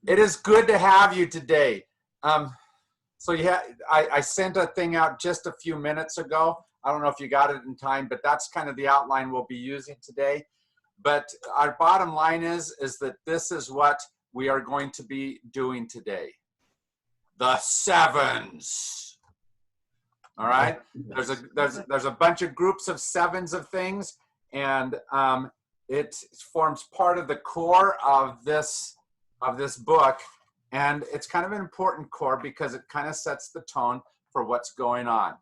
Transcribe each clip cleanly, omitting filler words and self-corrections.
It is good to have you today. So yeah, I sent a thing out just a few minutes ago. I don't know if you got it in time, but that's kind of the outline we'll be using today. But our bottom line is that this is what we are going to be doing today. The sevens. All right. There's a bunch of groups of sevens of things, and it forms part of the core of this book, and it's kind of an important core because it kind of sets the tone for what's going on.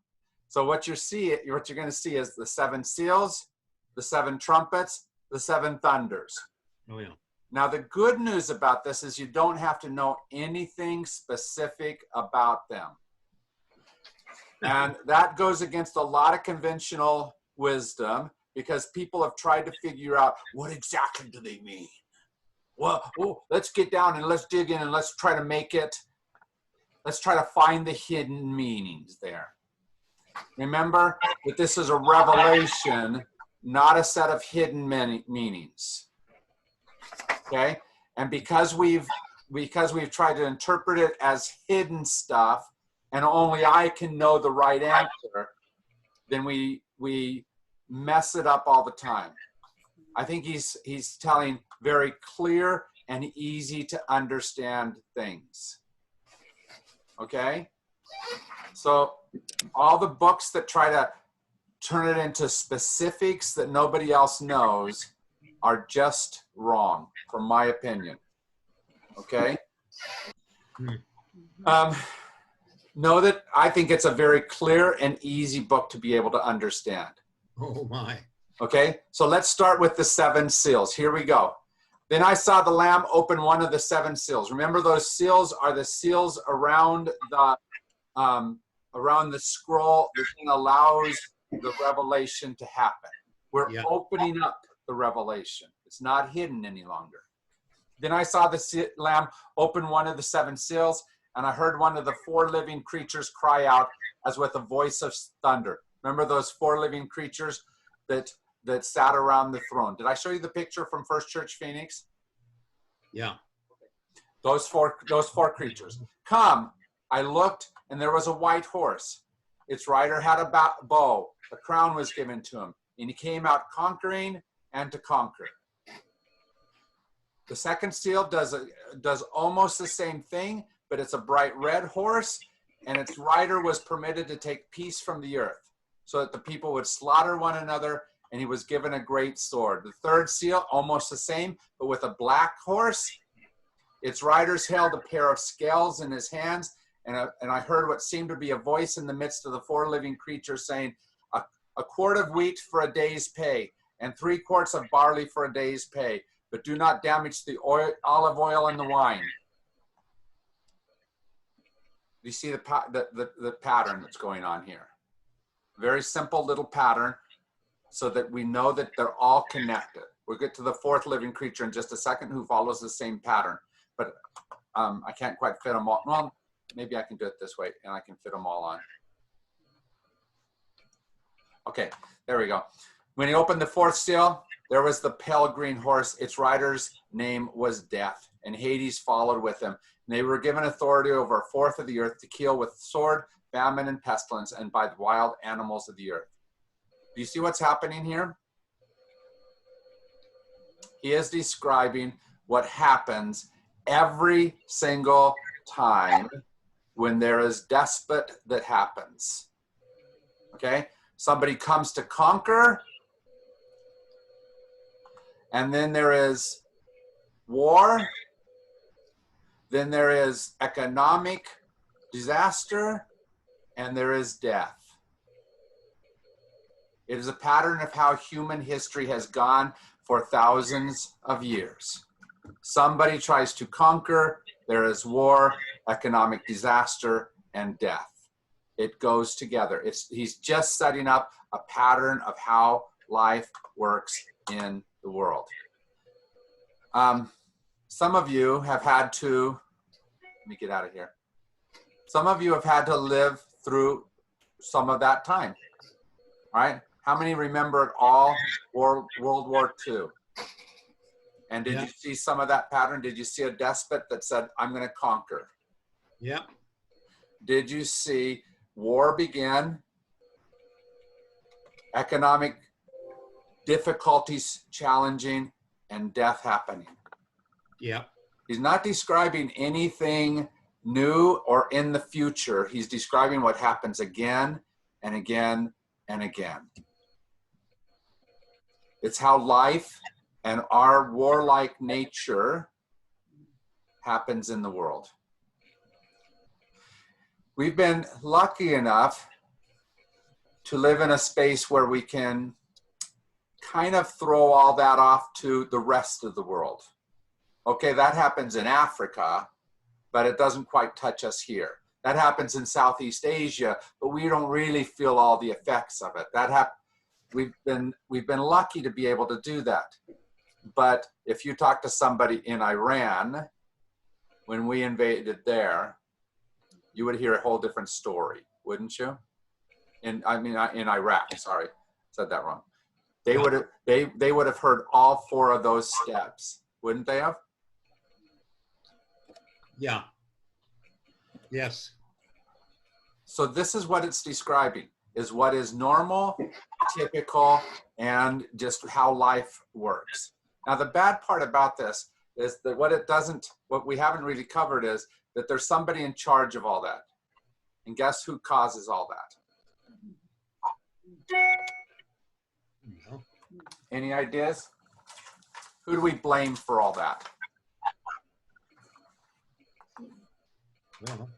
So what you're going to see is the seven seals, the seven trumpets, the seven thunders. Oh yeah. Now the good news about this is you don't have to know anything specific about them. And that goes against a lot of conventional wisdom because people have tried to figure out what exactly do they mean. Well, let's get down and let's dig in and let's try to make it, let's try to find the hidden meanings there. Remember that this is a revelation, not a set of hidden meanings. Okay? And because we've tried to interpret it as hidden stuff, and only I can know the right answer, then we mess it up all the time. I think he's telling very clear and easy to understand things. Okay? So all the books that try to turn it into specifics that nobody else knows are just wrong, from my opinion. Okay? Know that I think it's a very clear and easy book to be able to understand. Oh my. Okay, so let's start with the seven seals. Here we go. Then I saw the Lamb open one of the seven seals. Remember, those seals are the seals around the scroll. The thing allows the revelation to happen. We're opening up the revelation. It's not hidden any longer. Then I saw the Lamb open one of the seven seals, and I heard one of the four living creatures cry out as with a voice of thunder. Remember those four living creatures that sat around the throne? Did I show you the picture from First Church Phoenix? Yeah. Those four creatures. Come, I looked, and there was a white horse. Its rider had a bow. A crown was given to him, and he came out conquering and to conquer. The second seal does almost the same thing, but it's a bright red horse, and its rider was permitted to take peace from the earth, so that the people would slaughter one another, and he was given a great sword. The third seal, almost the same, but with a black horse. Its riders held a pair of scales in his hands, and I heard what seemed to be a voice in the midst of the four living creatures saying, a quart of wheat for a day's pay, and 3 quarts of barley for a day's pay, but do not damage the olive oil and the wine. You see the pattern that's going on here. Very simple little pattern so that we know that they're all connected. We'll get to the fourth living creature in just a second who follows the same pattern, but I can't quite fit them all. Well, maybe I can do it this way and I can fit them all on. Okay, there we go. When he opened the fourth seal, there was the pale green horse. Its rider's name was Death, and Hades followed with him. And they were given authority over a fourth of the earth to kill with sword, famine, and pestilence, and by the wild animals of the earth. Do you see what's happening here? He is describing what happens every single time when there is despot that happens. Okay? Somebody comes to conquer, and then there is war, then there is economic disaster, and there is death. It is a pattern of how human history has gone for thousands of years. Somebody tries to conquer, there is war, economic disaster, and death. It goes together. He's just setting up a pattern of how life works in the world. Some of you have had to, let me get out of here. Some of you have had to live through some of that time, all right? How many remember it all, World War II? And did Yeah. you see some of that pattern? Did you see a despot that said, I'm going to conquer? Yeah. Did you see war begin, economic difficulties challenging, and death happening? Yeah. He's not describing anything new or in the future. He's describing what happens again and again and again. It's how life and our warlike nature happens in the world. We've been lucky enough to live in a space where we can kind of throw all that off to the rest of the world. Okay, that happens in Africa, but it doesn't quite touch us here. That happens in Southeast Asia, but we don't really feel all the effects of it. We've been lucky to be able to do that. But if you talk to somebody in Iran, when we invaded there, you would hear a whole different story, wouldn't you? In Iraq, sorry, said that wrong. They would have heard all four of those steps, wouldn't they have? Yeah. Yes. So this is what it's describing, is what is normal, typical, and just how life works. Now, the bad part about this is that what we haven't really covered is that there's somebody in charge of all that. And guess who causes all that? No. Any ideas? Who do we blame for all that? Well,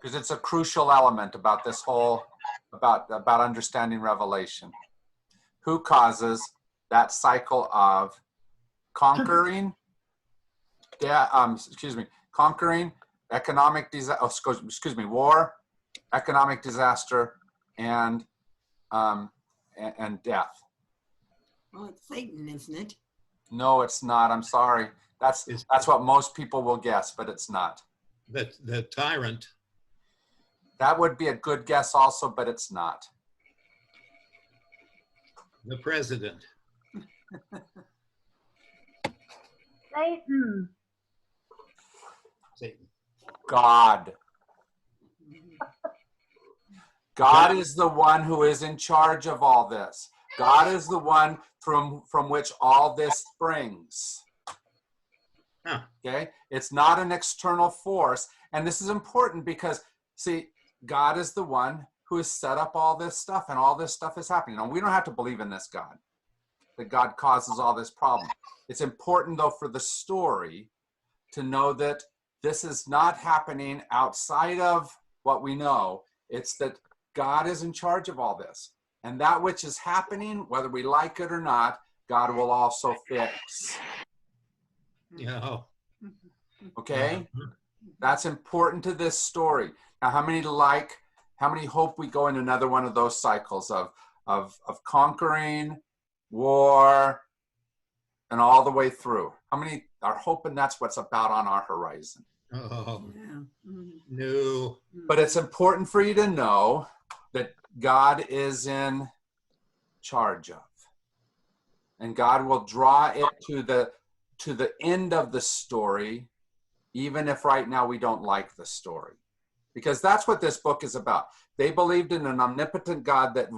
Because it's a crucial element about this whole, about understanding Revelation. Who causes that cycle of conquering, conquering, economic disaster, war, economic disaster, and death? Well, it's Satan, isn't it? No, it's not. I'm sorry. That's what most people will guess, but it's not. the tyrant. That would be a good guess also, but it's not. The president. Satan. Satan. God. God is the one who is in charge of all this. God is the one from which all this springs. Huh. Okay? It's not an external force. And this is important because, see, God is the one who has set up all this stuff, and all this stuff is happening. Now, we don't have to believe in this God, that God causes all this problem. It's important, though, for the story to know that this is not happening outside of what we know. It's that God is in charge of all this. And that which is happening, whether we like it or not, God will also fix. Yeah. Okay? That's important to this story. Now, how many hope we go in another one of those cycles of conquering, war, and all the way through? How many are hoping that's what's about on our horizon? Oh, Yeah. Mhm. no. But it's important for you to know that God is in charge of. And God will draw it to the end of the story, even if right now we don't like the story. Because that's what this book is about. They believed in an omnipotent God that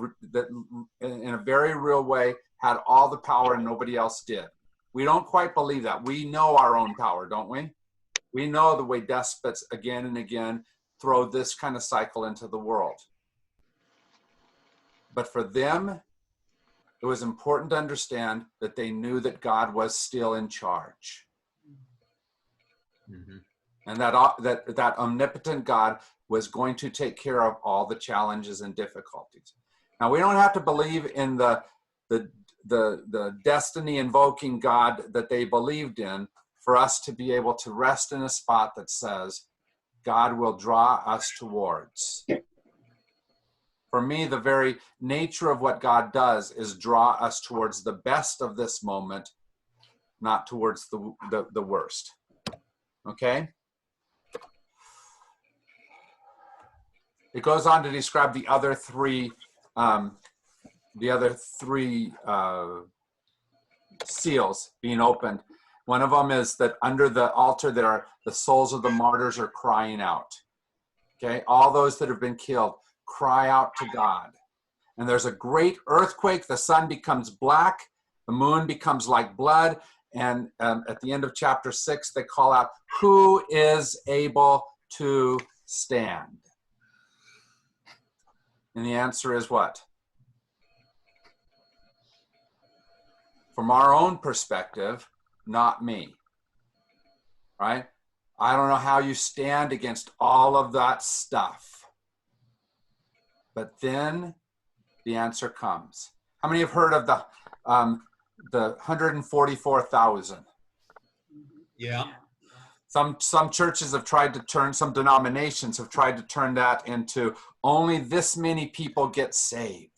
in a very real way had all the power and nobody else did. We don't quite believe that. We know our own power, don't we? We know the way despots again and again throw this kind of cycle into the world. But for them, it was important to understand that they knew that God was still in charge. Mhm. And that omnipotent God was going to take care of all the challenges and difficulties. Now, we don't have to believe in the destiny invoking God that they believed in for us to be able to rest in a spot that says God will draw us towards. For me, the very nature of what God does is draw us towards the best of this moment, not towards the worst. Okay? It goes on to describe the other three seals being opened. One of them is that under the altar there are the souls of the martyrs are crying out. Okay, all those that have been killed cry out to God. And there's a great earthquake. The sun becomes black. The moon becomes like blood. And at the end of chapter 6, they call out, who is able to stand? And the answer is what? From our own perspective, not me. Right? I don't know how you stand against all of that stuff. But then the answer comes. How many have heard of the 144,000? Yeah. Some churches have tried to turn, some denominations have tried to turn that into only this many people get saved.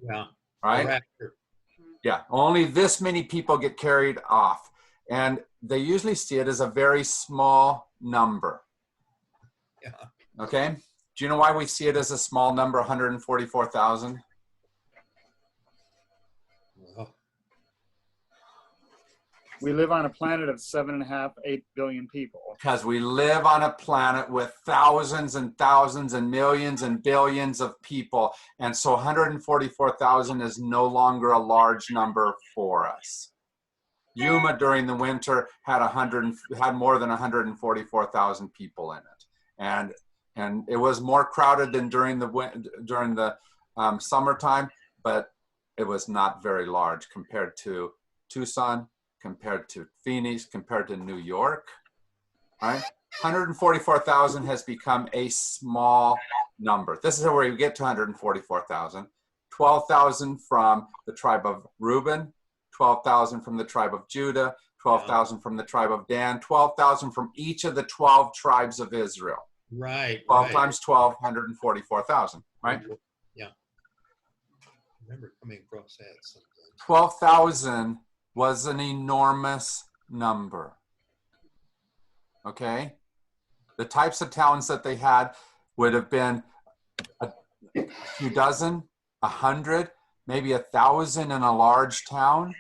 Yeah. Right? Rapture. Yeah, only this many people get carried off. And they usually see it as a very small number. Yeah. Okay? Do you know why we see it as a small number, 144,000? Well, We live on a planet of 7.5, 8 billion people. Because we live on a planet with thousands and thousands and millions and billions of people. And so 144,000 is no longer a large number for us. Yuma during the winter had more than 144,000 people in it. And it was more crowded than during the summertime, but it was not very large compared to Tucson, compared to Phoenix, compared to New York, right? 144,000 has become a small number. This is where you get to 144,000. 12,000 from the tribe of Reuben, 12,000 from the tribe of Judah, 12,000 from the tribe of Dan, 12,000 from each of the 12 tribes of Israel. right. 12 right. times 12, 144,000, right? Yeah. I remember coming across that sometime. 12,000 was an enormous number. Okay? The types of towns that they had would have been a few dozen, 100, maybe 1,000 in a large town.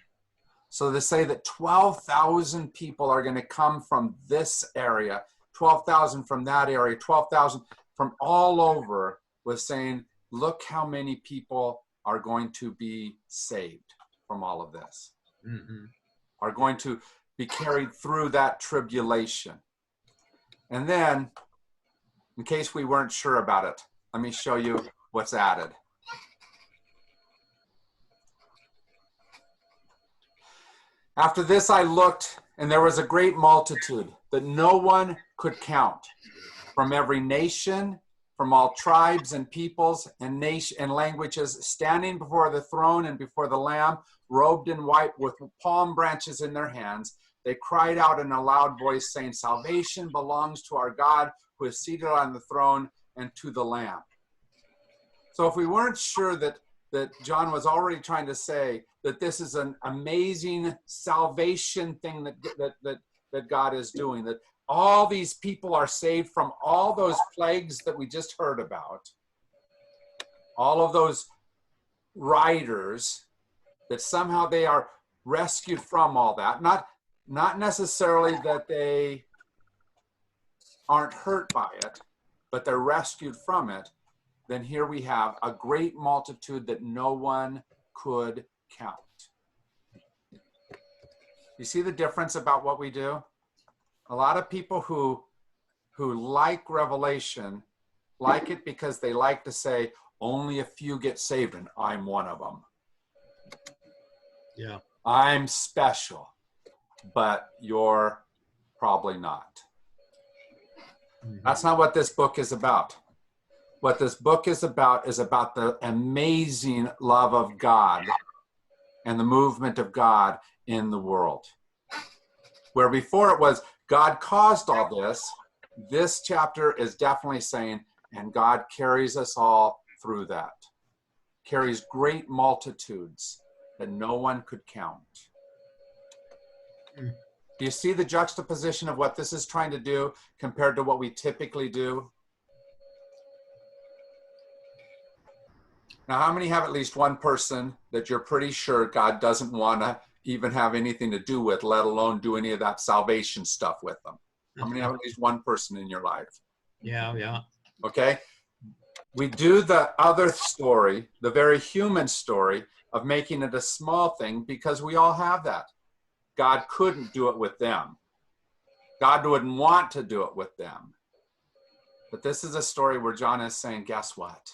So to say that 12,000 people are going to come from this area, 12,000 from that area, 12,000 from all over, was saying, look how many people are going to be saved from all of this, Mm-hmm. are going to be carried through that tribulation. And then, in case we weren't sure about it, let me show you what's added. After this I looked, and there was a great multitude that no one could count, from every nation, from all tribes and peoples and languages, standing before the throne and before the Lamb, robed in white with palm branches in their hands. They cried out in a loud voice, saying, salvation belongs to our God who is seated on the throne and to the Lamb. So if we weren't sure that John was already trying to say that this is an amazing salvation thing that God is doing, that all these people are saved from all those plagues that we just heard about, all of those riders, that somehow they are rescued from all that. Not necessarily that they aren't hurt by it, but they're rescued from it. Then here we have a great multitude that no one could count. You see the difference about what we do? A lot of people who like Revelation like it because they like to say only a few get saved, and I'm one of them. Yeah. I'm special, but you're probably not. Mm-hmm. That's not what this book is about. What this book is about the amazing love of God and the movement of God in the world. Where before it was God caused all this, this chapter is definitely saying, and God carries us all through that. Carries great multitudes that no one could count. Mm. Do you see the juxtaposition of what this is trying to do compared to what we typically do? Now, how many have at least one person that you're pretty sure God doesn't want to even have anything to do with, let alone do any of that salvation stuff with them. How many have at least one person in your life? Yeah, yeah. Okay. We do the other story, the very human story of making it a small thing, because we all have that. God couldn't do it with them. God wouldn't want to do it with them. But this is a story where John is saying, guess what?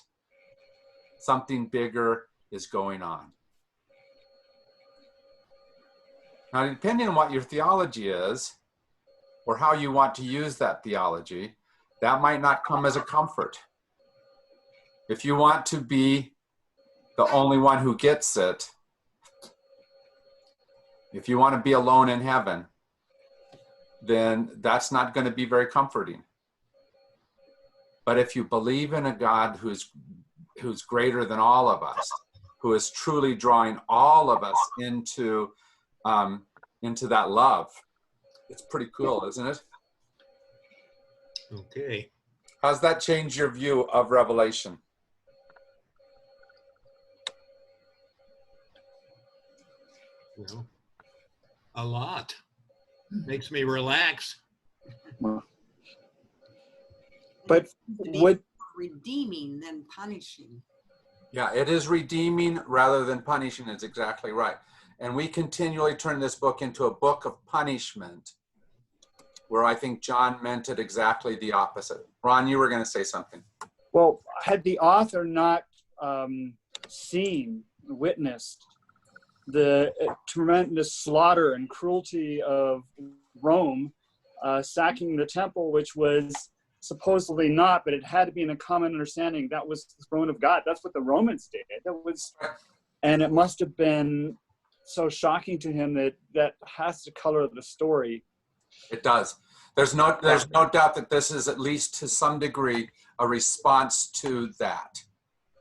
Something bigger is going on. Now, depending on what your theology is, or how you want to use that theology, that might not come as a comfort. If you want to be the only one who gets it, if you want to be alone in heaven, then that's not going to be very comforting. But if you believe in a God who's greater than all of us, who is truly drawing all of us into that love, it's pretty cool, isn't it? Okay. How's that change your view of Revelation? Well, a lot. Makes me relax. But what, Redeeming than punishing. Yeah, it is redeeming rather than punishing. Is exactly right. And we continually turn this book into a book of punishment, where I think John meant it exactly the opposite. Ron, you were going to say something. well, had the author not witnessed the tremendous slaughter and cruelty of Rome, sacking the temple, which was supposedly not, but it had to be in a common understanding that was the throne of God. That's what the Romans did. And it must have been so shocking to him that has to color the story. It does. There's no doubt that this is, at least to some degree, a response to that,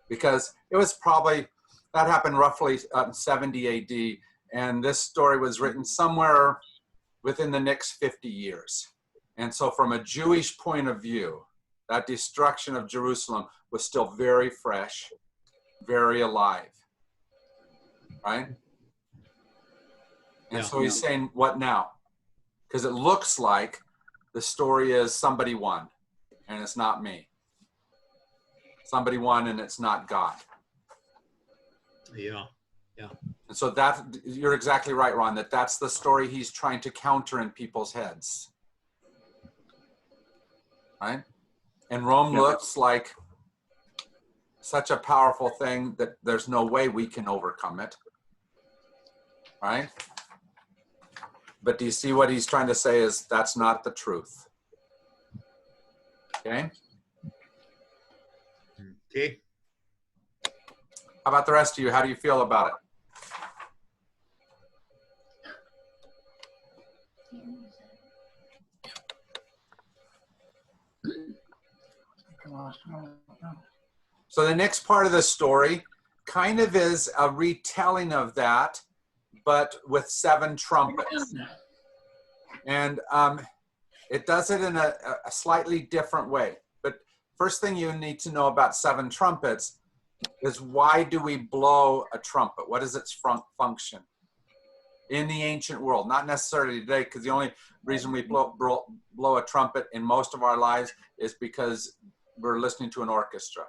because it was probably, that happened roughly 70 AD, and this story was written somewhere within the next 50 years. And so from a Jewish point of view, that destruction of Jerusalem was still very fresh, very alive, right? And so he's saying, what now? Because it looks like the story is somebody won, and it's not me. Somebody won, and it's not God. Yeah, yeah. And so that, you're exactly right, Ron, that's the story he's trying to counter in people's heads. Right? And Rome looks like such a powerful thing that there's no way we can overcome it. Right? But do you see what he's trying to say is that's not the truth? Okay? Okay. How about the rest of you? How do you feel about it? So the next part of the story kind of is a retelling of that, but with 7 trumpets. And it does it in a slightly different way. But first thing you need to know about 7 trumpets is, why do we blow a trumpet? What is its function? In the ancient world, not necessarily today, because the only reason we blow a trumpet in most of our lives is because we're listening to an orchestra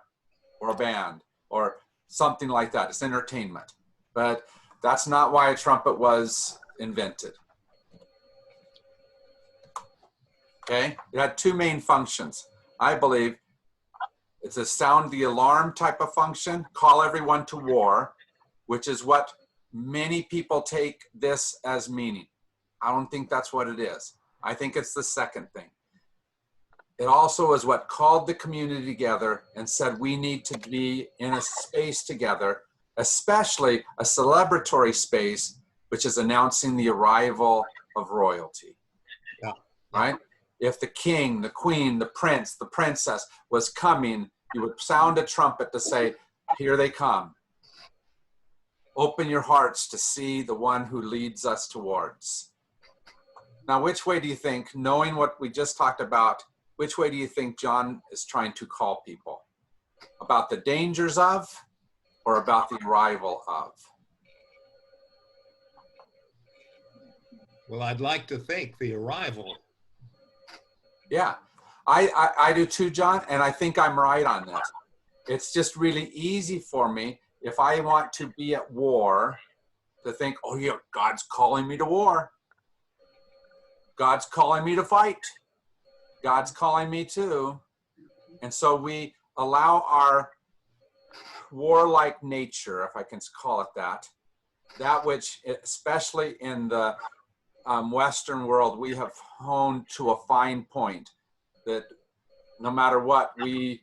or a band or something like that. It's entertainment. But that's not why a trumpet was invented. Okay? It had 2 main functions. I believe it's a sound the alarm type of function, call everyone to war, which is what many people take this as meaning. I don't think that's what it is. I think it's the second thing. It also is what called the community together and said we need to be in a space together, especially a celebratory space, which is announcing the arrival of royalty. Yeah. Right? If the king, the queen, the prince, the princess was coming, you would sound a trumpet to say, here they come. Open your hearts to see the one who leads us towards. Now, which way do you think, knowing what we just talked about, which way do you think John is trying to call people? About the dangers of, or about the arrival of? Well, I'd like to think the arrival. Yeah, I do too, John, and I think I'm right on this. It's just really easy for me if I want to be at war to think, oh yeah, God's calling me to war. God's calling me to fight. God's calling me to. And so we allow our warlike nature, if I can call it that which, especially in the Western world, we have honed to a fine point that no matter what, we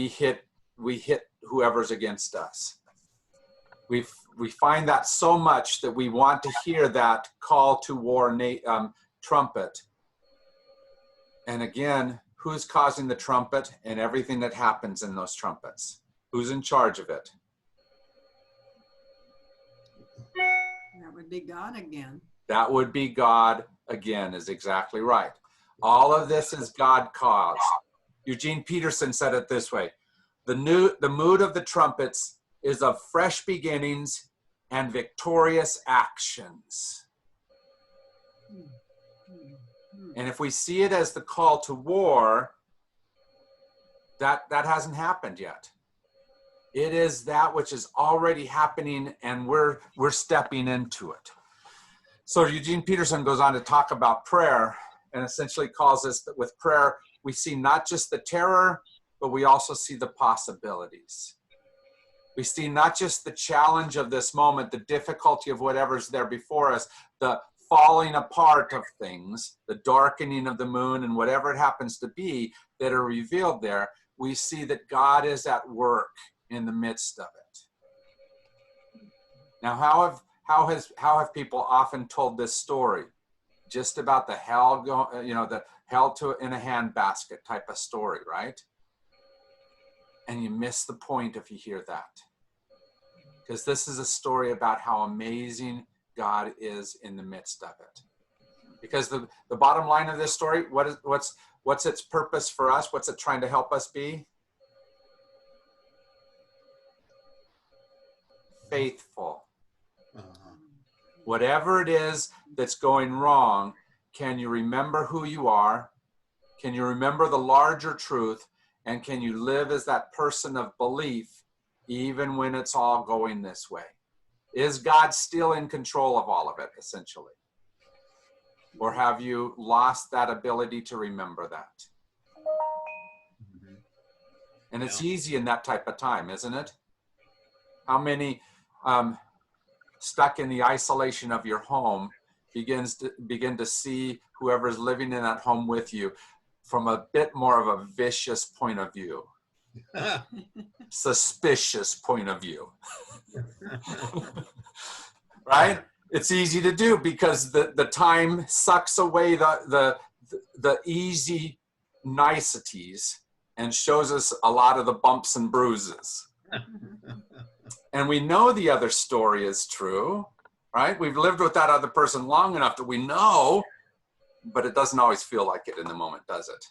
hit whoever's against us. We find that so much that we want to hear that call to war trumpet. And again, who's causing the trumpet and everything that happens in those trumpets? Who's in charge of it? That would be God again. That would be God again, is exactly right. All of this is God caused. Eugene Peterson said it this way: the mood of the trumpets is of fresh beginnings and victorious actions. And if we see it as the call to war, that hasn't happened yet. It is that which is already happening, and we're stepping into it. So Eugene Peterson goes on to talk about prayer and essentially calls us that with prayer, we see not just the terror, but we also see the possibilities. We see not just the challenge of this moment, the difficulty of whatever's there before us, the falling apart of things, the darkening of the moon and whatever it happens to be that are revealed there. We see that God is at work in the midst of it. Now, how have people often told this story? Just about the hell, the hell in a handbasket type of story, right? And you miss the point if you hear that. Because this is a story about how amazing God is in the midst of it. Because the bottom line of this story, what's its purpose for us? What's it trying to help us be? Faithful. Whatever it is that's going wrong, can you remember who you are? Can you remember the larger truth? And can you live as that person of belief even when it's all going this way? Is God still in control of all of it, essentially? Or have you lost that ability to remember that? And it's easy in that type of time, isn't it? How many stuck in the isolation of your home begin to see whoever's living in that home with you from a bit more of a vicious point of view, suspicious point of view, right? It's easy to do because the time sucks away the easy niceties and shows us a lot of the bumps and bruises. And we know the other story is true, right? We've lived with that other person long enough that we know, but it doesn't always feel like it in the moment, does it?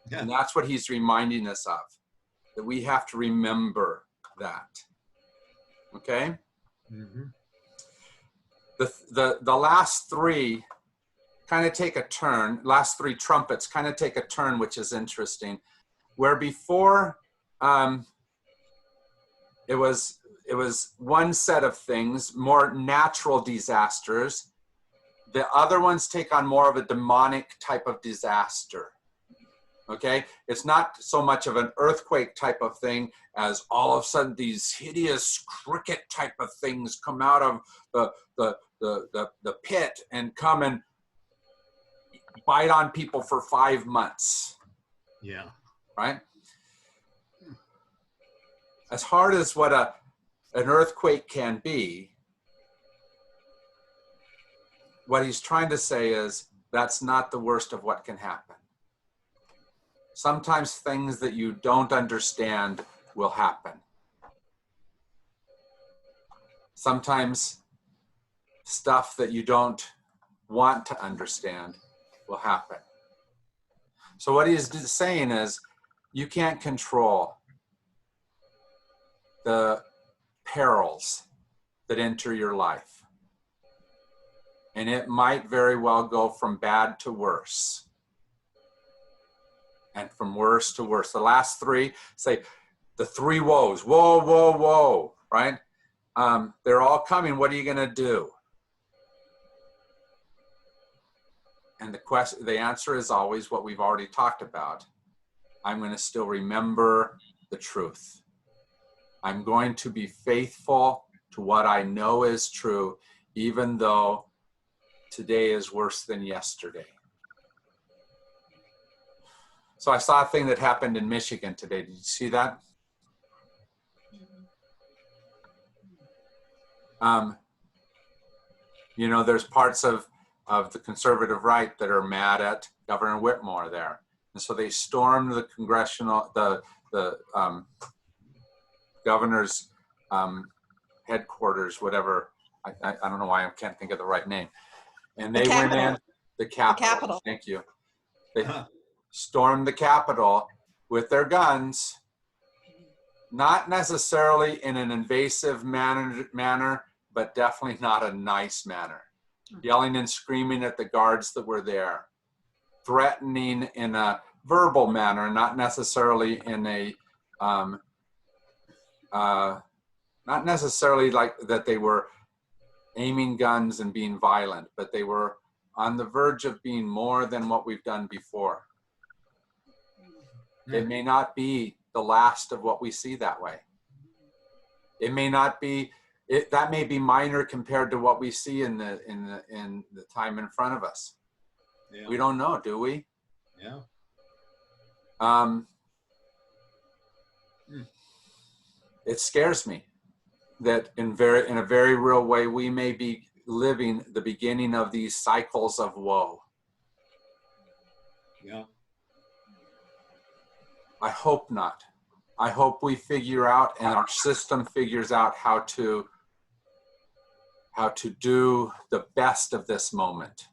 Yeah. And that's what he's reminding us of, that we have to remember that. Okay? Mm-hmm. The last three kind of take a turn, last three trumpets kind of take a turn, which is interesting, where before it was one set of things, more natural disasters. The other ones take on more of a demonic type of disaster. Okay? It's not so much of an earthquake type of thing as all of a sudden these hideous cricket type of things come out of the pit and come and bite on people for 5 months. Yeah. Right? As hard as what an earthquake can be, what he's trying to say is that's not the worst of what can happen. Sometimes things that you don't understand will happen. Sometimes stuff that you don't want to understand will happen. So what he's saying is you can't control the perils that enter your life. And it might very well go from bad to worse. And from worse to worse. The last three, say the three woes. Whoa, whoa, whoa, right? They're all coming. What are you going to do? And the answer is always what we've already talked about. I'm going to still remember the truth. I'm going to be faithful to what I know is true, even though today is worse than yesterday. So I saw a thing that happened in Michigan today. Did you see that? You know, there's parts of the conservative right that are mad at Governor Whitmore there. And so they stormed the the governor's headquarters, whatever. I don't know why I can't think of the right name. And they went in, the Capitol. Thank you. They stormed the Capitol with their guns, not necessarily in an invasive manner, but definitely not a nice manner. Yelling and screaming at the guards that were there, threatening in a verbal manner, not necessarily in a, not necessarily like that they were aiming guns and being violent, but they were on the verge of being more than what we've done before. It may not be the last of what we see that way. It may not be, that may be minor compared to what we see in the time in front of us. Yeah. We don't know, do we? Yeah. It scares me that in a very real way, we may be living the beginning of these cycles of woe. Yeah. I hope not. I hope we figure out and our system figures out how to do the best of this moment,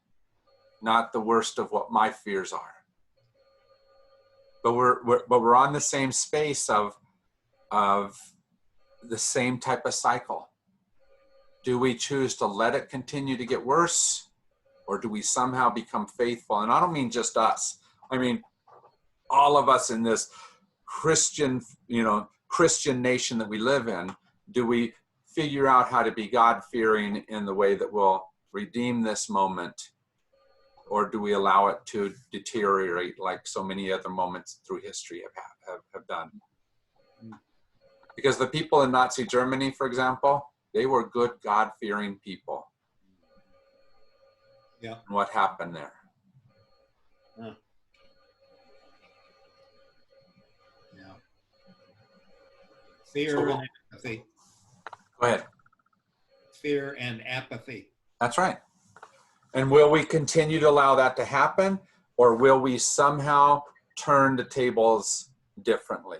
not the worst of what my fears are. But we're on the same space of the same type of cycle. Do we choose to let it continue to get worse, or do we somehow become faithful? And I don't mean just us. I mean all of us in this Christian nation that we live in. Do we figure out how to be God-fearing in the way that will redeem this moment, or do we allow it to deteriorate like so many other moments through history have done? Because the people in Nazi Germany, for example, they were good God-fearing people. Yeah. And what happened there? Yeah. Yeah. Fear and apathy. Go ahead. Fear and apathy. That's right. And will we continue to allow that to happen, or will we somehow turn the tables differently?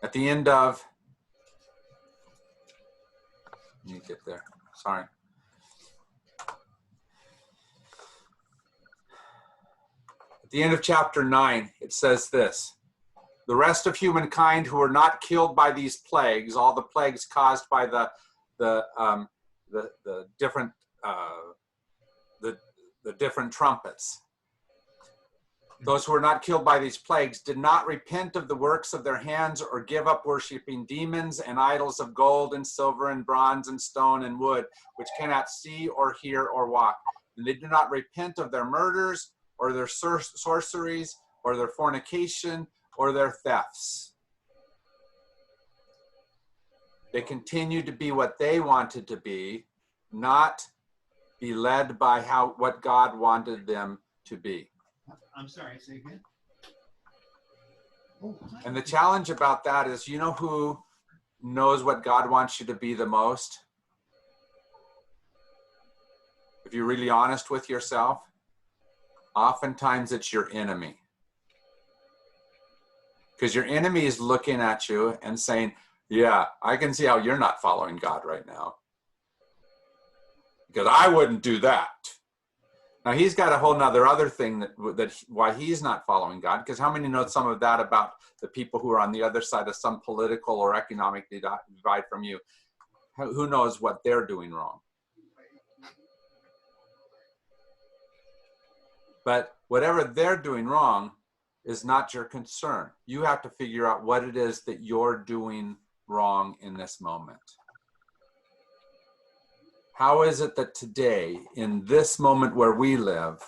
At the end of, let me get there, sorry. At the end of chapter 9, it says this: the rest of humankind who were not killed by these plagues, all the plagues caused by the different trumpets. Those who were not killed by these plagues did not repent of the works of their hands or give up worshiping demons and idols of gold and silver and bronze and stone and wood, which cannot see or hear or walk. And they did not repent of their murders or their sorceries or their fornication or their thefts. They continued to be what they wanted to be, not be led by what God wanted them to be. I'm sorry, say again. And the challenge about that is, you know who knows what God wants you to be the most? If you're really honest with yourself, oftentimes it's your enemy. Because your enemy is looking at you and saying, yeah, I can see how you're not following God right now. Because I wouldn't do that. Now he's got a whole nother other thing that why he's not following God, because how many know some of that about the people who are on the other side of some political or economic divide from you? Who knows what they're doing wrong? But whatever they're doing wrong is not your concern. You have to figure out what it is that you're doing wrong in this moment. How is it that today, in this moment where we live,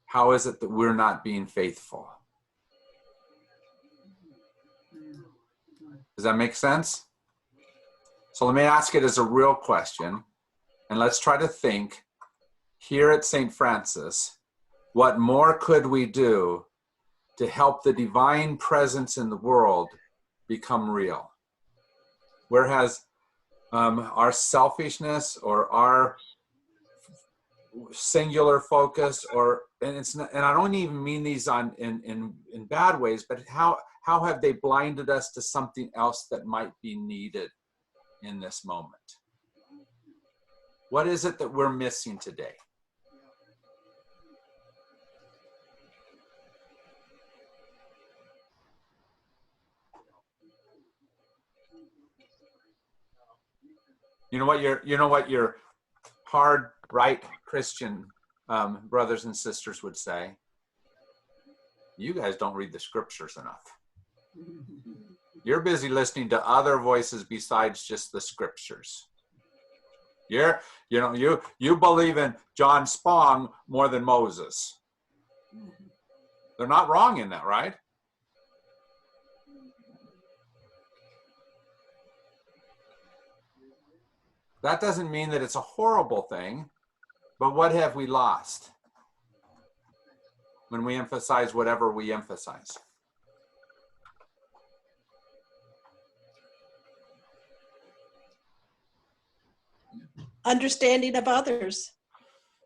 how is it that we're not being faithful? Does that make sense? So let me ask it as a real question, and let's try to think here at St. Francis, what more could we do to help the divine presence in the world become real? Where has our selfishness or our singular focus, and I don't even mean these in bad ways, but how have they blinded us to something else that might be needed in this moment? What is it that we're missing today? You know what your hard right Christian brothers and sisters would say? You guys don't read the scriptures enough. You're busy listening to other voices besides just the scriptures. You believe in John Spong more than Moses. They're not wrong in that, right? That doesn't mean that it's a horrible thing, but what have we lost when we emphasize whatever we emphasize? Understanding of others.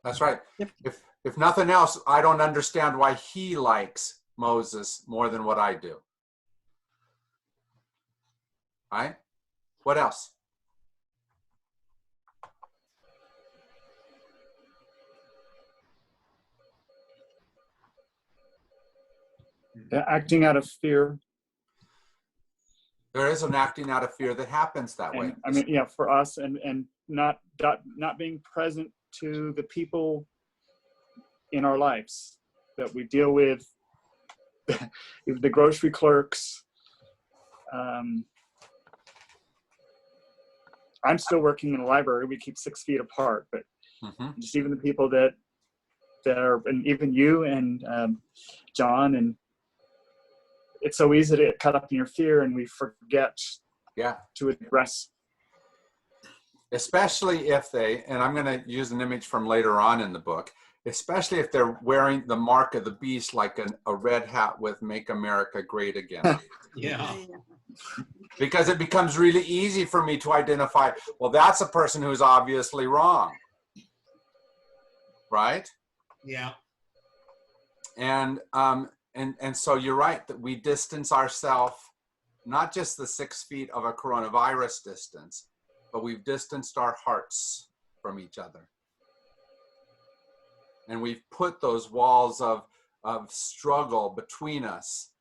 That's right. Yep. If nothing else, I don't understand why he likes Moses more than what I do. Right? What else? Acting out of fear. There is an acting out of fear that happens that way. I mean, yeah, for us, and not being present to the people in our lives that we deal with, the grocery clerks. I'm still working in a library. We keep 6 feet apart, but just even the people that are, and even you and John, and it's so easy to get caught up in your fear, and we forget to address. Especially if they, and I'm going to use an image from later on in the book, especially if they're wearing the mark of the beast, like a red hat with "Make America Great Again." Yeah. Because it becomes really easy for me to identify, well, that's a person who's obviously wrong. Right? Yeah. And so you're right that we distance ourselves, not just the 6 feet of a coronavirus distance, but we've distanced our hearts from each other. And we've put those walls of struggle between us,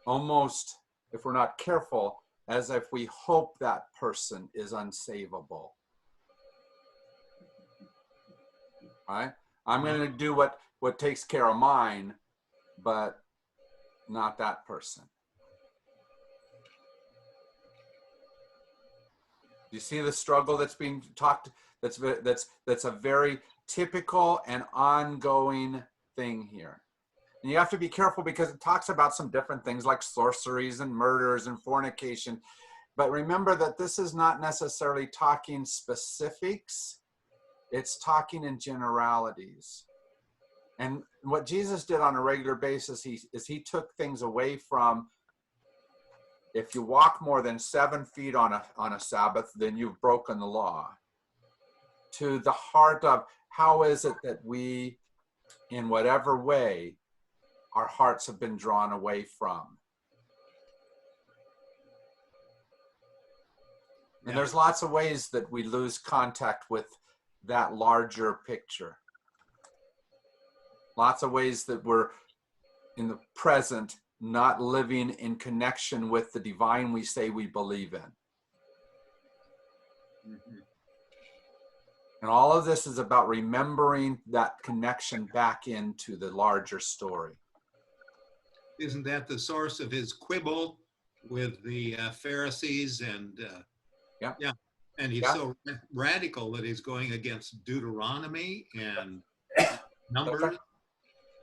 almost, if we're not careful, as if we hope that person is unsavable. Right? I'm going to do what takes care of mine, but not that person. You see the struggle that's being talked, that's a very typical and ongoing thing here. And you have to be careful because it talks about some different things like sorceries and murders and fornication. But remember that this is not necessarily talking specifics. It's talking in generalities. And what Jesus did on a regular basis, he took things away from, if you walk more than 7 feet on a Sabbath, then you've broken the law, to the heart of how is it that we, in whatever way, our hearts have been drawn away from. And there's lots of ways that we lose contact with that larger picture. Lots of ways that we're in the present, not living in connection with the divine we say we believe in. Mhm. And all of this is about remembering that connection back into the larger story. Isn't that the source of his quibble with the Pharisees? And Yeah. yeah, and he's Yeah. so radical that he's going against Deuteronomy and Numbers. Okay.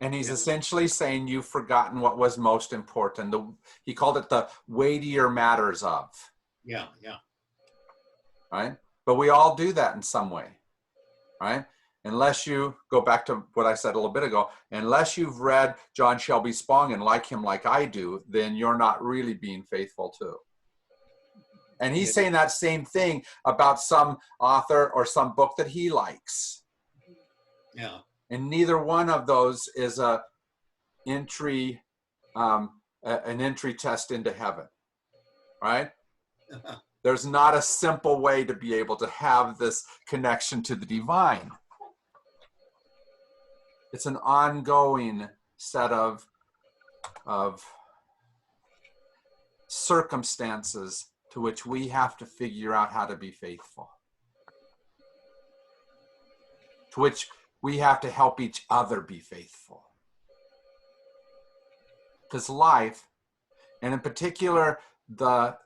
And he's Yeah. essentially saying you've forgotten what was most important. He called it the weightier matters of, Yeah, yeah. right? But we all do that in some way, right? Unless you go back to what I said a little bit ago, unless you've read John Shelby Spong and like him like I do, then you're not really being faithful too. And he's Yeah. saying that same thing about some author or some book that he likes. Yeah. And neither one of those is an entry test into heaven, right? There's not a simple way to be able to have this connection to the divine. It's an ongoing set of circumstances to which we have to figure out how to be faithful, to which we have to help each other be faithful. Because life, and in particular the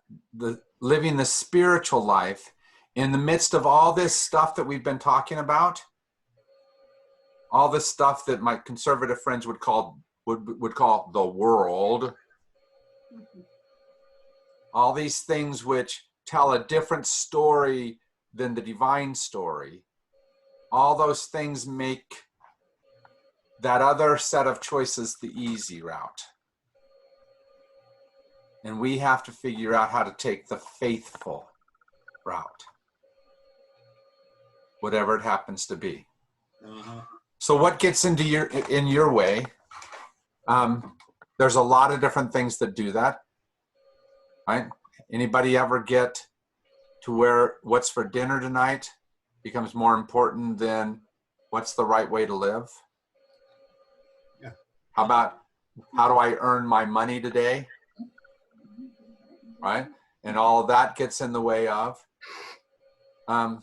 living the spiritual life, in the midst of all this stuff that we've been talking about, all this stuff that my conservative friends would call the world, all these things which tell a different story than the divine story, all those things make that other set of choices the easy route. And we have to figure out how to take the faithful route, whatever it happens to be. Uh-huh. So what gets in your way? There's a lot of different things that do that, right? Anybody ever get to where what's for dinner tonight becomes more important than what's the right way to live? Yeah. How about how do I earn my money today? Right? And all of that gets in the way of. How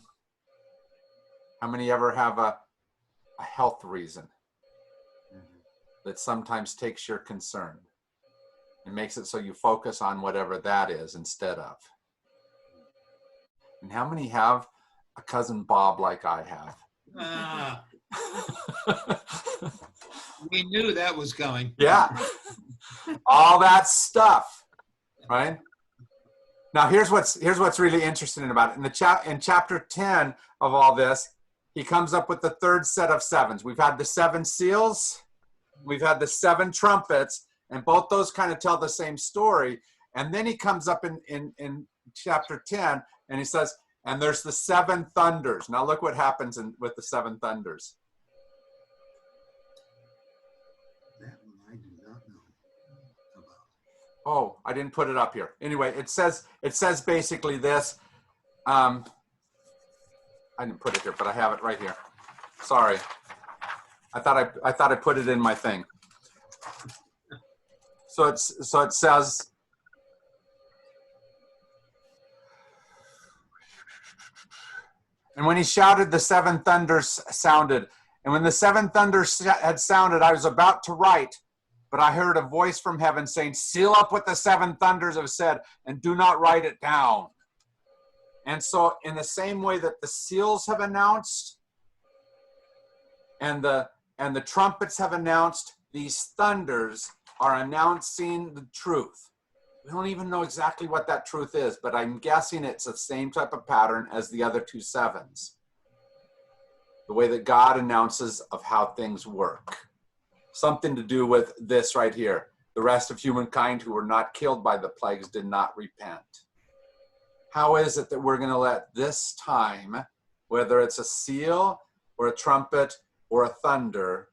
many ever have a health reason that sometimes takes your concern and makes it so you focus on whatever that is instead of? And how many have a cousin Bob like I have? Ah, we knew that was coming. Yeah. All that stuff, right? Now here's what's really interesting about it. In chapter 10 of all this, he comes up with the third set of sevens. We've had the 7 seals, we've had the 7 trumpets, and both those kind of tell the same story. And then he comes up in chapter 10 and he says, and there's the 7 thunders. Now look what happens with the 7 thunders. That one I do not know about. Oh, I didn't put it up here. Anyway, it says basically this. I didn't put it here, but I have it right here. Sorry. I thought I put it in my thing. So it says, and when he shouted, the 7 thunders sounded. And when the 7 thunders had sounded, I was about to write, but I heard a voice from heaven saying, seal up what the 7 thunders have said and do not write it down. And so in the same way that the seals have announced and the trumpets have announced, these thunders are announcing the truth. We don't even know exactly what that truth is, but I'm guessing it's the same type of pattern as the other 2 sevens. The way that God announces of how things work. Something to do with this right here. The rest of humankind who were not killed by the plagues did not repent. How is it that we're going to let this time, whether it's a seal or a trumpet or a thunder,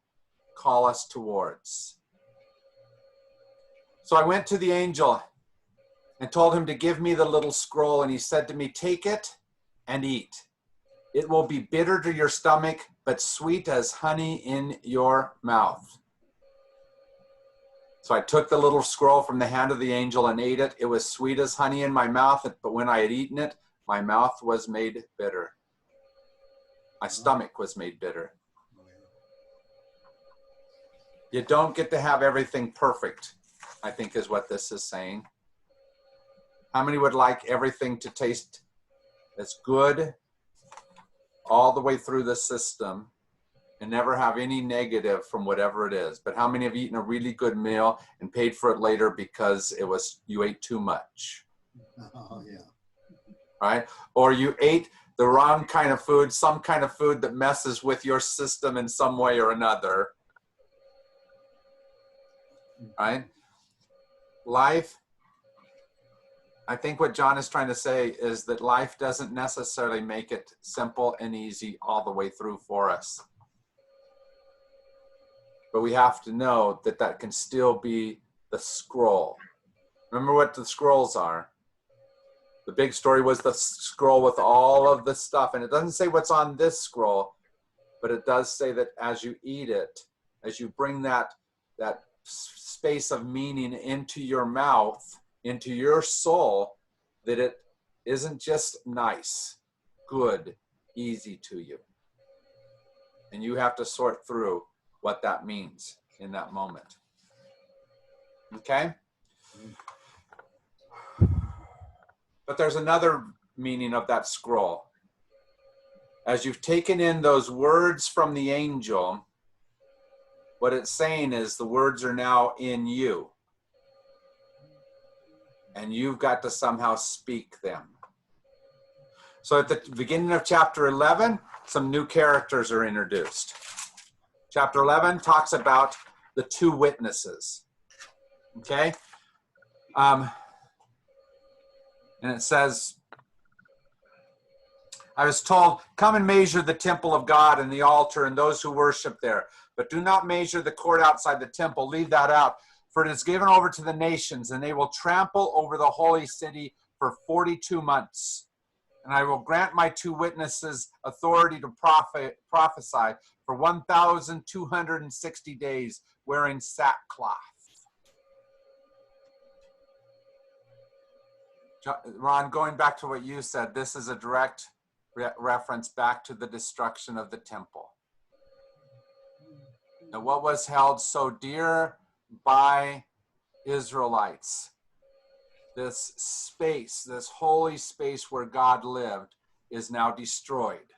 call us towards? So I went to the angel and told him to give me the little scroll, and he said to me, take it and eat. It will be bitter to your stomach, but sweet as honey in your mouth. So I took the little scroll from the hand of the angel and ate it. It was sweet as honey in my mouth, but when I had eaten it, My mouth was made bitter. My stomach was made bitter. You don't get to have everything perfect, I think is what this is saying. How many would like everything to taste as good all the way through the system and never have any negative from whatever it is? But how many have eaten a really good meal and paid for it later because you ate too much? Oh, yeah. Right? Or you ate the wrong kind of food, some kind of food that messes with your system in some way or another. Right? Life, I think what John is trying to say is that life doesn't necessarily make it simple and easy all the way through for us. But we have to know that that can still be the scroll. Remember what the scrolls are. The big story was the scroll with all of the stuff. And it doesn't say what's on this scroll, but it does say that as you eat it, as you bring that space of meaning into your mouth, into your soul, that it isn't just nice, good, easy to you. And you have to sort through what that means in that moment. Okay? But there's another meaning of that scroll. As you've taken in those words from the angel, what it's saying is the words are now in you. And you've got to somehow speak them. So at the beginning of chapter 11, some new characters are introduced. Chapter 11 talks about the two witnesses. Okay? And it says, I was told, come and measure the temple of God and the altar and those who worship there. But do not measure the court outside the temple. Leave that out. For it is given over to the nations, and they will trample over the holy city for 42 months. And I will grant my two witnesses authority to prophesy for 1,260 days, wearing sackcloth. Ron, going back to what you said, this is a direct reference back to the destruction of the temple. Now, what was held so dear by Israelites, this space, this holy space where God lived, is now destroyed.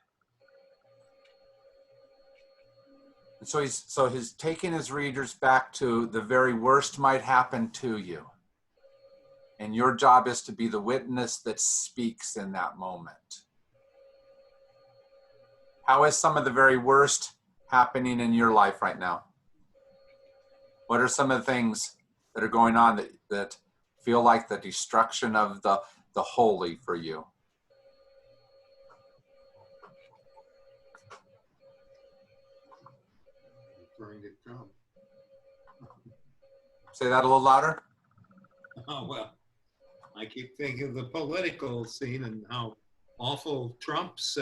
And so he's taking his readers back to the very worst might happen to you. And your job is to be the witness that speaks in that moment. How is some of the very worst happening in your life right now? What are some of the things that are going on that feel like the destruction of the holy for you? Referring to Trump. Say that a little louder. Oh, well, I keep thinking of the political scene and how awful Trump's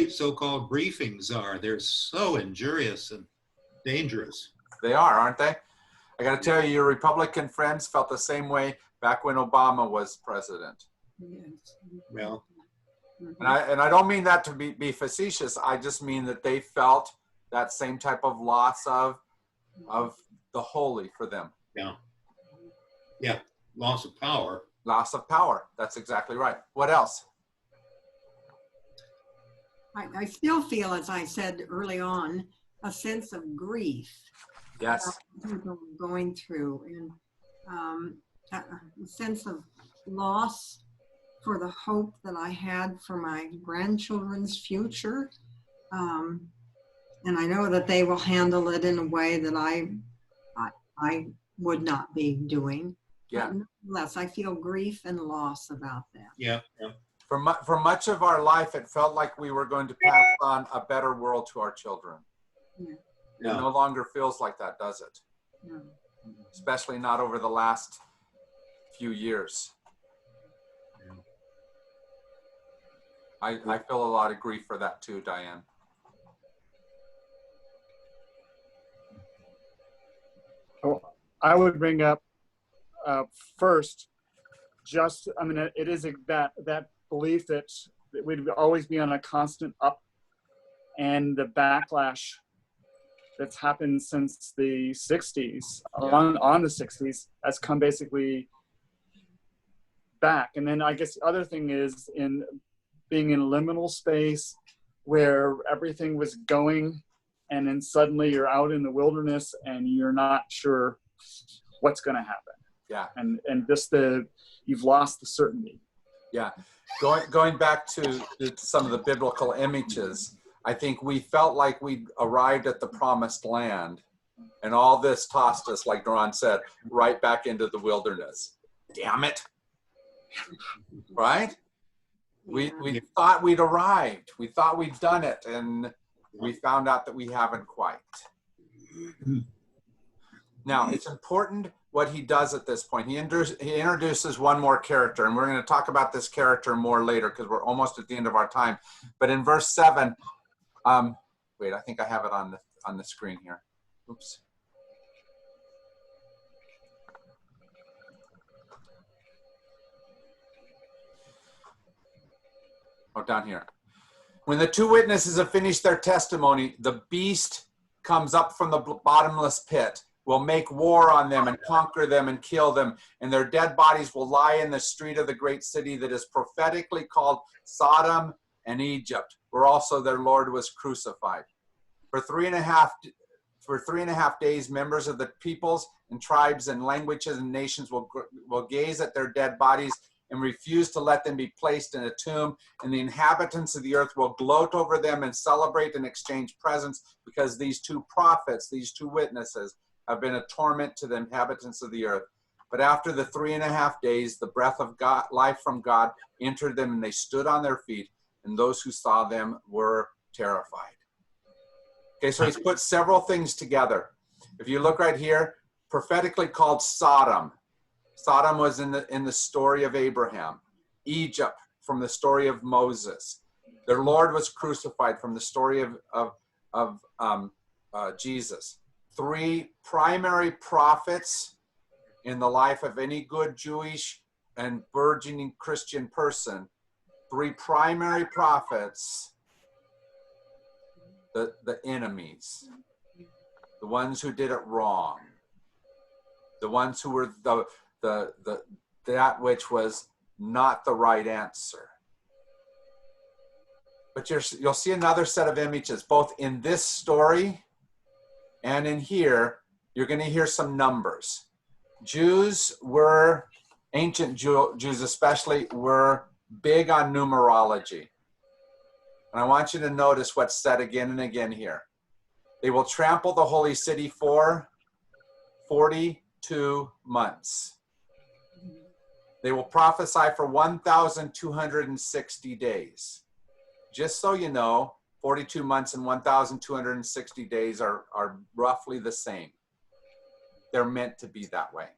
so-called briefings are. They're so injurious and dangerous. They are, aren't they? I got to tell you, your Republican friends felt the same way back when Obama was president. Yes. Well, And I don't mean that to be facetious. I just mean that they felt that same type of loss of the holy for them. yeah. Yeah, loss of power. Loss of power. That's exactly right. What else? I still feel, as I said early on, a sense of grief. Yes. People going through, and a sense of loss for the hope that I had for my grandchildren's future. And I know that they will handle it in a way that I would not be doing. Yeah. But nonetheless, I feel grief and loss about that. Yeah, yeah. For much of our life, it felt like we were going to pass on a better world to our children. Yeah. Yeah. It no longer feels like that, does it? No. Especially not over the last few years. I feel a lot of grief for that too, Diane. Oh, I would bring up first just, I mean, it is that belief that we'd always be on a constant up, and the backlash that's happened since the 60s, on the 60s, has come basically back. And then I guess the other thing is in being in liminal space where everything was going, and then suddenly you're out in the wilderness and you're not sure what's going to happen. Yeah. And just you've lost the certainty. Yeah. Going back to some of the biblical images, I think we felt like we arrived at the promised land, and all this tossed us, like Doron said, right back into the wilderness. Damn it. Right? We thought we'd arrived. We thought we'd done it, and we found out that we haven't quite. Now, it's important what he does at this point. He introduces one more character, and we're going to talk about this character more later because we're almost at the end of our time. But in verse 7, wait, I think I have it on the screen here. Oops. Oh, down here. When the two witnesses have finished their testimony, the beast comes up from the bottomless pit, will make war on them and conquer them and kill them, and their dead bodies will lie in the street of the great city that is prophetically called Sodom and Egypt, where also their Lord was crucified. For three and a half days, members of the peoples and tribes and languages and nations will gaze at their dead bodies and refuse to let them be placed in a tomb, and the inhabitants of the earth will gloat over them and celebrate and exchange presents, because these two prophets, these two witnesses, have been a torment to the inhabitants of the earth. But after the 3.5 days, the breath of God, life from God, entered them, and they stood on their feet, and those who saw them were terrified. Okay, so he's put several things together. If you look right here, prophetically called Sodom. Sodom was in the story of Abraham. Egypt, from the story of Moses. Their Lord was crucified, from the story of Jesus. 3 primary prophets in the life of any good Jewish and burgeoning Christian person. 3 primary prophets, the enemies, the ones who did it wrong, the ones who were that which was not the right answer. But you'll see another set of images, both in this story and in here. You're going to hear some numbers. Ancient Jews especially, were big on numerology. And I want you to notice what's said again and again here. They will trample the holy city for 42 months. They will prophesy for 1,260 days. Just so you know, 42 months and 1,260 days are roughly the same. They're meant to be that way.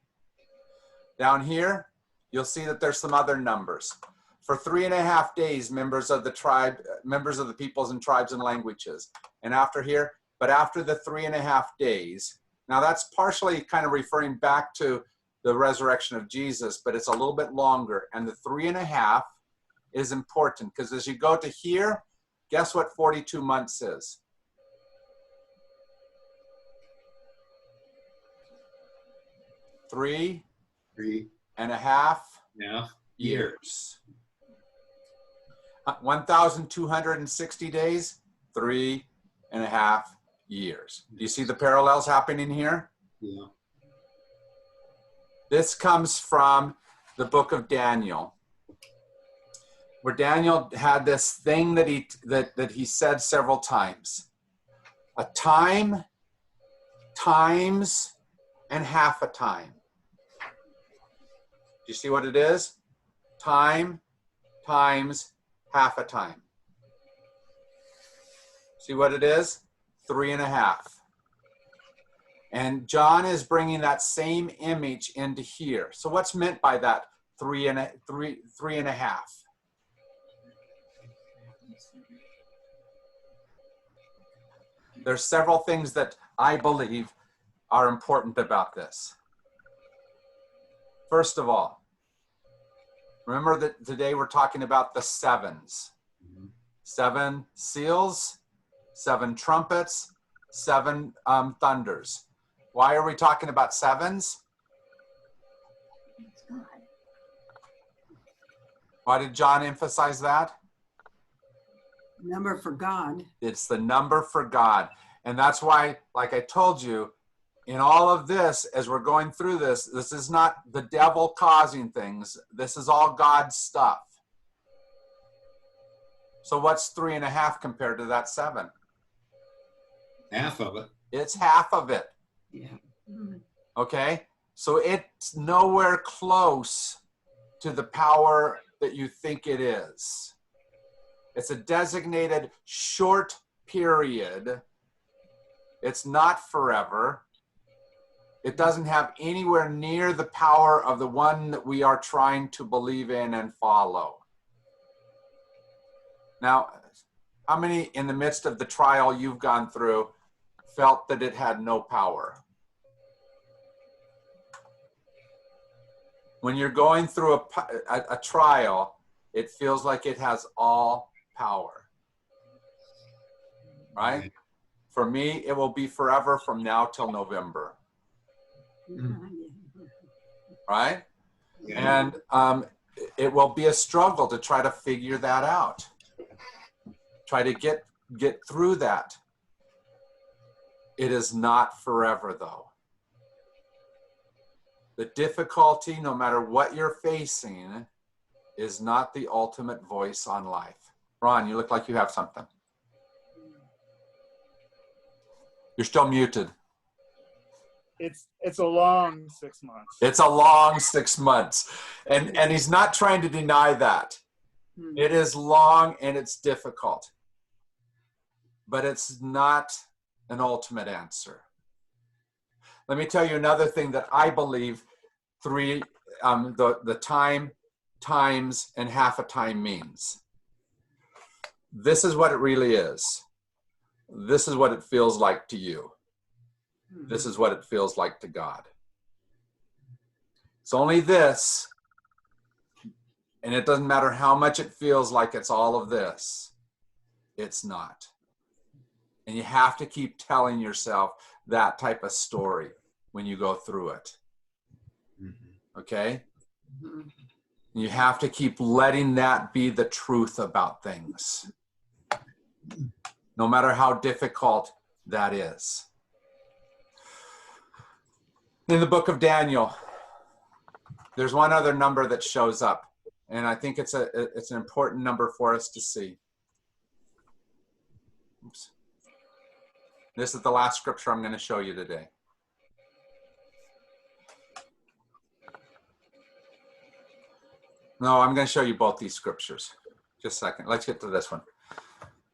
Down here, you'll see that there's some other numbers. For 3.5 days, members of the peoples and tribes and languages. And after the 3.5 days, now that's partially kind of referring back to the resurrection of Jesus, but it's a little bit longer. And the 3.5 is important, because as you go to here, guess what 42 months is? 3.5 years. 1,260 days, 3.5 years. Do you see the parallels happening here? Yeah. This comes from the book of Daniel, where Daniel had this thing that he said several times. A time, times, and half a time. Do you see what it is? Time, times, half a time. See what it is? 3.5. And John is bringing that same image into here. So what's meant by that 3.5? There's several things that I believe are important about this. First of all, Remember that today we're talking about the sevens. 7 seals, 7 trumpets, 7 thunders. Why are we talking about sevens? Why did John emphasize that? Number for God. It's the number for God. And that's why, like I told you, in all of this, as we're going through this, this is not the devil causing things. This is all God's stuff. So what's 3.5 compared to that 7? Half of it. It's half of it. Yeah. Okay? So it's nowhere close to the power that you think it is. It's a designated short period. It's not forever. It doesn't have anywhere near the power of the one that we are trying to believe in and follow. Now, how many in the midst of the trial you've gone through felt that it had no power? When you're going through a trial, it feels like it has all power, right? For me, it will be forever from now till November, right? Yeah. And it will be a struggle to try to figure that out. Try to get through that. It is not forever, though. The difficulty, no matter what you're facing, is not the ultimate voice on life. Ron, you look like you have something. You're still muted. It's a long 6 months. It's a long 6 months. And he's not trying to deny that. It is long and it's difficult. But it's not an ultimate answer. Let me tell you another thing that I believe the time, times, and half a time means. This is what it really is. This is what it feels like to you. This is what it feels like to God. It's only this, and it doesn't matter how much it feels like it's all of this. It's not. And you have to keep telling yourself that type of story when you go through it. Okay? You have to keep letting that be the truth about things, no matter how difficult that is. In the book of Daniel, there's one other number that shows up, and I think it's an important number for us to see. Oops. This is the last scripture I'm going to show you today. No, I'm going to show you both these scriptures. Just a second. Let's get to this one.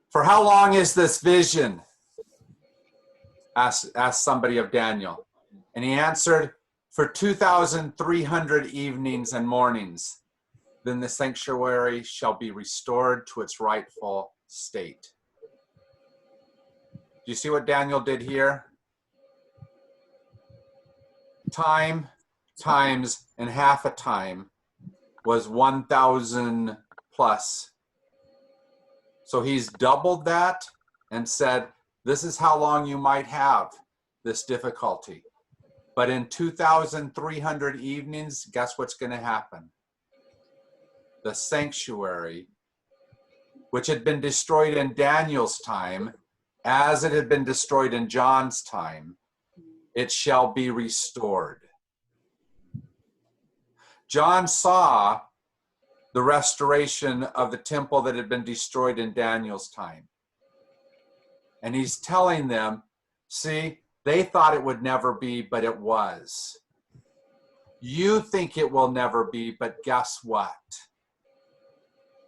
For how long is this vision? Asked somebody of Daniel. And he answered, for 2,300 evenings and mornings. Then the sanctuary shall be restored to its rightful state. Do you see what Daniel did here? Time, times, and half a time was 1,000 plus. So he's doubled that and said, this is how long you might have this difficulty. But in 2,300 evenings, guess what's going to happen? The sanctuary, which had been destroyed in Daniel's time, as it had been destroyed in John's time, it shall be restored. John saw the restoration of the temple that had been destroyed in Daniel's time. And he's telling them, see, they thought it would never be, but it was. You think it will never be, but guess what?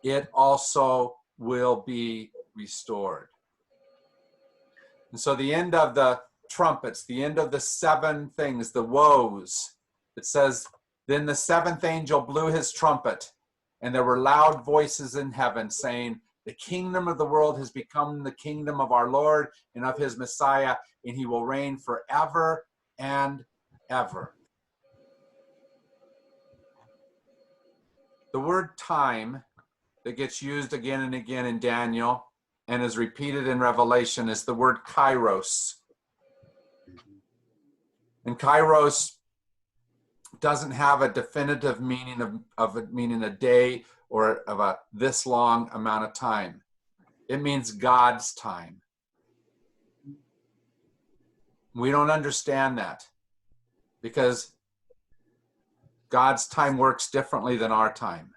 It also will be restored. And so the end of the trumpets, the end of the 7 things, the woes, it says, then the 7th angel blew his trumpet, and there were loud voices in heaven saying, the kingdom of the world has become the kingdom of our Lord and of his Messiah, and he will reign forever and ever. The word time that gets used again and again in Daniel and is repeated in Revelation is the word kairos. And kairos doesn't have a definitive meaning of meaning a day or of a this long amount of time. It means God's time. We don't understand that because God's time works differently than our time.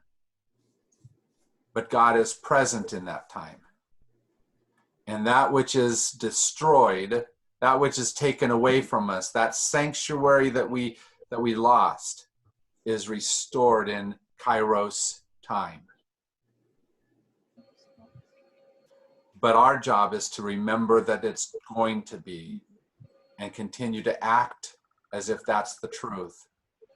But God is present in that time. And that which is destroyed, that which is taken away from us, that sanctuary that we lost, is restored in kairos time. But our job is to remember that it's going to be and continue to act as if that's the truth,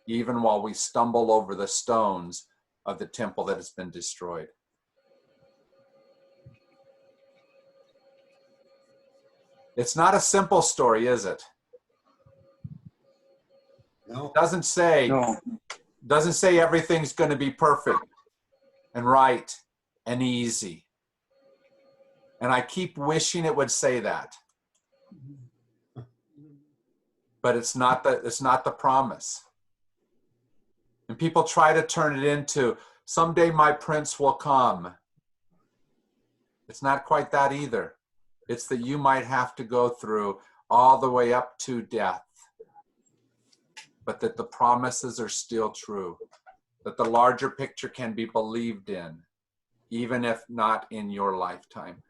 even while we stumble over the stones of the temple that has been destroyed. It's not a simple story, is it? No. Doesn't say everything's going to be perfect and right and easy. And I keep wishing it would say that. But it's not the promise. And people try to turn it into someday my prince will come. It's not quite that either. It's that you might have to go through all the way up to death, but that the promises are still true, that the larger picture can be believed in, even if not in your lifetime.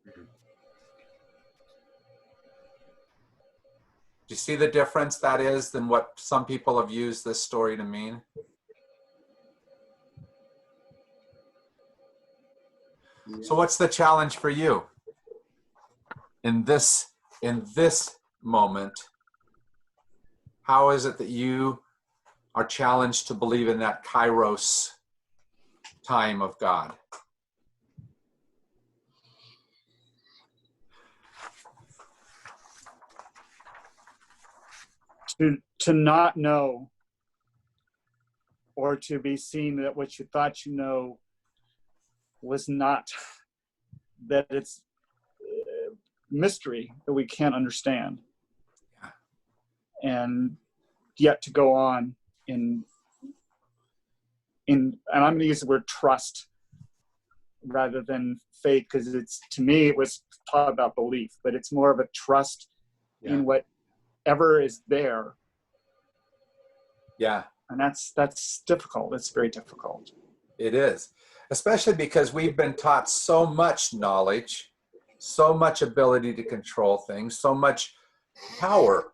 Do you see the difference that is than what some people have used this story to mean? So what's the challenge for you in this moment? How is it that you are challenged to believe in that kairos time of God? To not know, or to be seen that what you thought you know was not, that it's mystery that we can't understand. Yeah. And yet to go on in and I'm going to use the word trust rather than faith, because it's, to me, it was taught about belief, but it's more of a trust in whatever is there. Yeah. And that's difficult. It's very difficult. It is, especially because we've been taught so much knowledge, so much ability to control things, so much power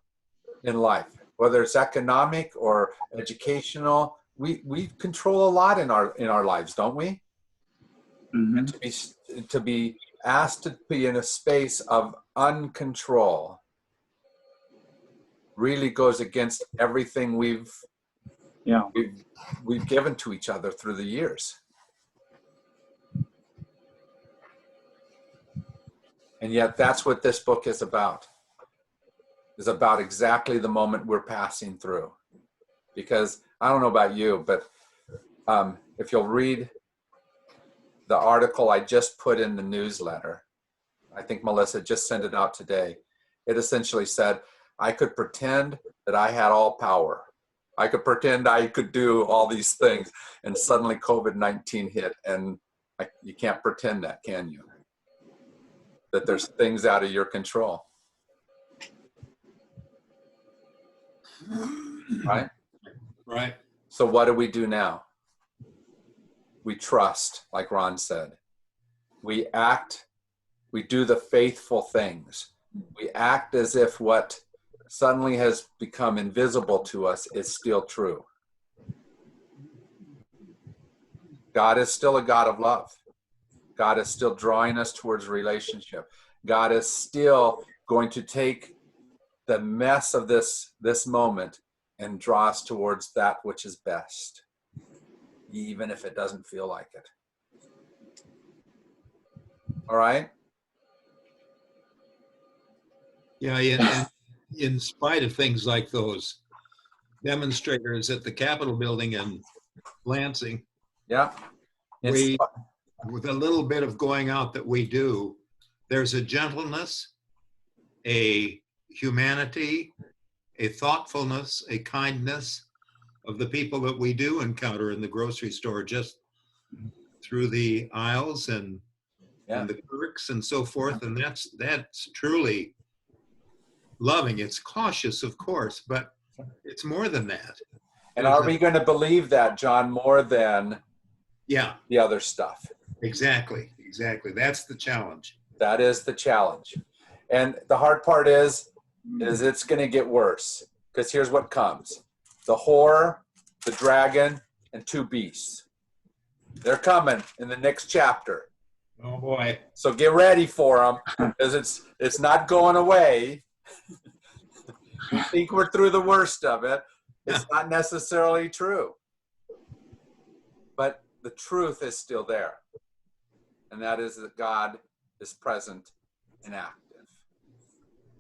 in life, whether it's economic or educational. We control a lot in our lives, don't we? Mm-hmm. And to be asked to be in a space of uncontrol really goes against everything we've given to each other through the years. And yet that's what this book is about exactly the moment we're passing through. Because I don't know about you, but if you'll read the article I just put in the newsletter, I think Melissa just sent it out today. It essentially said, I could pretend that I had all power. I could pretend I could do all these things, and suddenly COVID-19 hit, and you can't pretend that, can you? That there's things out of your control. Right? Right. So what do we do now? We trust, like Ron said. We act, we do the faithful things. We act as if what suddenly has become invisible to us is still true. God is still a God of love. God is still drawing us towards relationship. God is still going to take the mess of this moment and draw us towards that which is best, even if it doesn't feel like it. All right? Yeah, in spite of things like those demonstrators at the Capitol building in Lansing. Yeah. We, with a little bit of going out that we do, there's a gentleness, a humanity, a thoughtfulness, a kindness of the people that we do encounter in the grocery store, just through the aisles and the clerks and so forth. And that's truly loving. It's cautious, of course, but it's more than that. And are we going to believe that, John, more than the other stuff? Exactly. That's the challenge. That is the challenge. And the hard part is it's going to get worse, because here's what comes. The whore, the dragon, and 2 beasts. They're coming in the next chapter. Oh boy. So get ready for them, because it's not going away. We think we're through the worst of it. It's not necessarily true. But the truth is still there. And that is that God is present and active.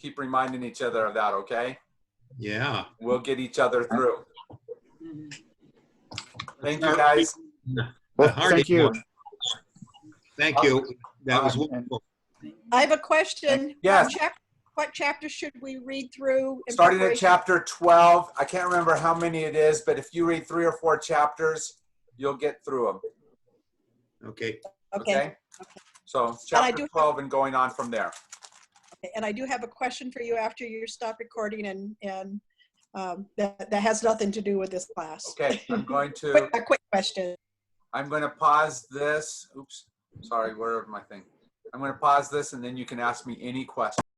Keep reminding each other of that, okay? Yeah. We'll get each other through. Thank you, guys. Well, thank you. Thank you. That was wonderful. I have a question. Yes. What chapter should we read through? in Starting at preparation? chapter 12. I can't remember how many it is, but if you read 3 or 4 chapters, you'll get through them. Okay. Okay. So And I chapter do- 12 and going on from there. Okay. And I do have a question for you after you stop recording, and that has nothing to do with this class. Okay, I'm going to A quick question. pause this. Oops, sorry, where my thing? I'm going to pause this, and then you can ask me any question.